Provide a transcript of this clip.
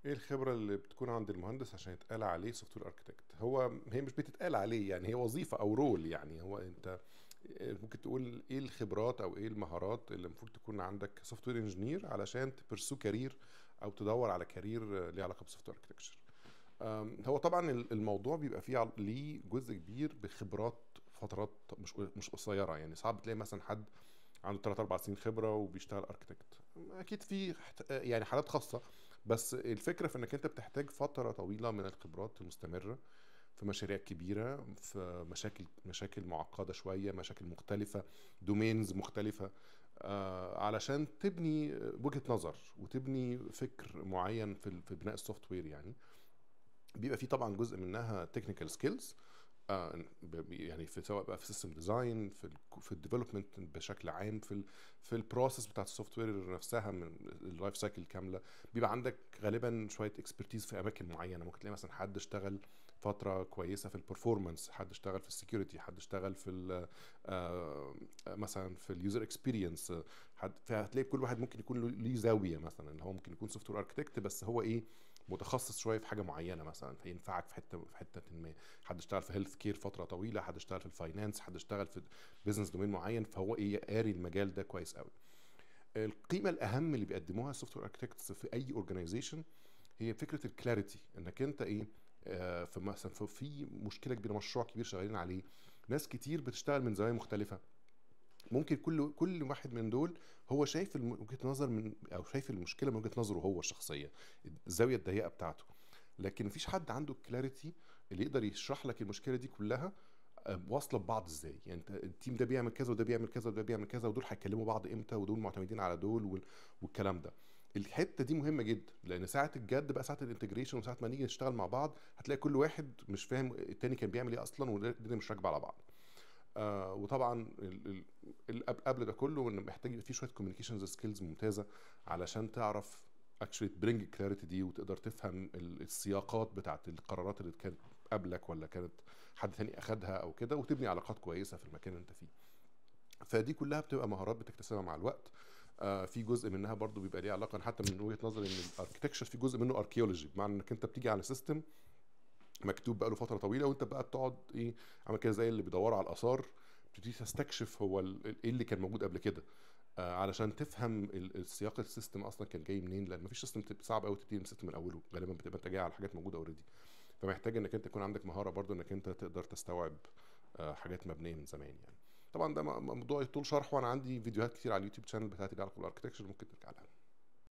ايه الخبرة اللي بتكون عند المهندس عشان يتقال عليه سوفت وير اركتكت؟ هي مش بتتقال عليه، يعني هي وظيفة او رول. يعني هو انت ممكن تقول ايه الخبرات او ايه المهارات اللي المفروض تكون عندك سوفت وير انجينير علشان تبرسو كارير او تدور على كارير ليه علاقة بالسوفت وير اركتكتشر. هو طبعا الموضوع بيبقى فيه ليه جزء كبير بخبرات فترات مش قصيرة. يعني صعب تلاقي مثلا حد عنده 3 4 سنين خبره وبيشتغل اركتكت. اكيد في يعني حالات خاصه، بس الفكره في انك انت بتحتاج فتره طويله من الخبرات المستمره في مشاريع كبيره، في مشاكل معقده شويه، مشاكل مختلفه، دومينز مختلفه، علشان تبني وجهه نظر وتبني فكر معين في بناء السوفت وير. يعني بيبقى في طبعا جزء منها تكنيكال سكيلز، يعني في سواء بقى في سيستم ديزاين، في الديفلوبمنت بشكل عام، في البروسيس بتاعت السوفت وير نفسها من اللايف سايكل كامله. بيبقى عندك غالبا شويه اكسبرتيز في اماكن معينه. ممكن تلاقي مثلا حد اشتغل فتره كويسه في البرفورمانس، حد اشتغل في السكيورتي، حد اشتغل في مثلا في اليوزر اكسبيرينس، فهتلاقي كل واحد ممكن يكون ليه زاويه. مثلا اللي هو ممكن يكون سوفت وير اركتكت بس هو ايه، متخصص شويه في حاجه معينه مثلا، فينفعك في حته ما. حد اشتغل في هيلث كير فتره طويله، حد اشتغل في الفاينانس، حد اشتغل في بزنس دومين معين، فهو ايه، قاري المجال ده كويس قوي. القيمه الاهم اللي بيقدموها السوفت وير اركتكتس في اي اورجانيزيشن هي فكره الكلاريتي. انك انت ايه، في مثلا في مشكله كبيره، مشروع كبير شغالين عليه، ناس كتير بتشتغل من زوايا مختلفه. ممكن كل واحد من دول هو شايف وجهه نظر من، او شايف المشكله من وجهه نظره هو الشخصيه، الزاويه الضيقه بتاعته. لكن مفيش حد عنده الكلاريتي اللي يقدر يشرح لك المشكله دي كلها واصله ببعض ازاي. يعني انت التيم ده بيعمل كذا وده بيعمل كذا وده بيعمل كذا، ودول هيكلموا بعض امتى، ودول معتمدين على دول والكلام ده. الحته دي مهمه جدا، لان ساعه الجد بقى، ساعه الانتجريشن وساعه ما نيجي نشتغل مع بعض، هتلاقي كل واحد مش فاهم التاني كان بيعمل ايه اصلا، والدنيا مش راكبه على بعض. وطبعا قبل ده كله ان محتاج يبقى في شويه كوميونيكيشنز سكيلز ممتازه علشان تعرف اكشلي تبرنج الكلاريتي دي، وتقدر تفهم السياقات بتاعت القرارات اللي كانت قبلك ولا كانت حد تاني اخدها او كده، وتبني علاقات كويسه في المكان اللي انت فيه. فدي كلها بتبقى مهارات بتكتسبها مع الوقت. في جزء منها برضو بيبقى ليه علاقه، حتى من وجهه نظري ان الاركتكشر في جزء منه اركيولوجي، بمعنى انك انت بتيجي على سيستم مكتوب بقاله فتره طويله، وانت بقى بتقعد ايه، عامل كده زي اللي بيدوروا على الاثار، بتبتدي تستكشف هو ايه اللي كان موجود قبل كده، علشان تفهم السياق السيستم اصلا كان جاي منين. لان مفيش سيستم صعب قوي تبتدي من السيستم من اوله، غالبا بتبقى انت جاي على حاجات موجوده اوريدي. فمحتاج انك انت يكون عندك مهاره برضو انك انت تقدر تستوعب حاجات مبنيه من زمان يعني. طبعا ده موضوع يطول شرحه، وانا عندي فيديوهات كتير على اليوتيوب شانل بتاعتي ليها علاقه بالاركتكشر، ممكن ترجع لها.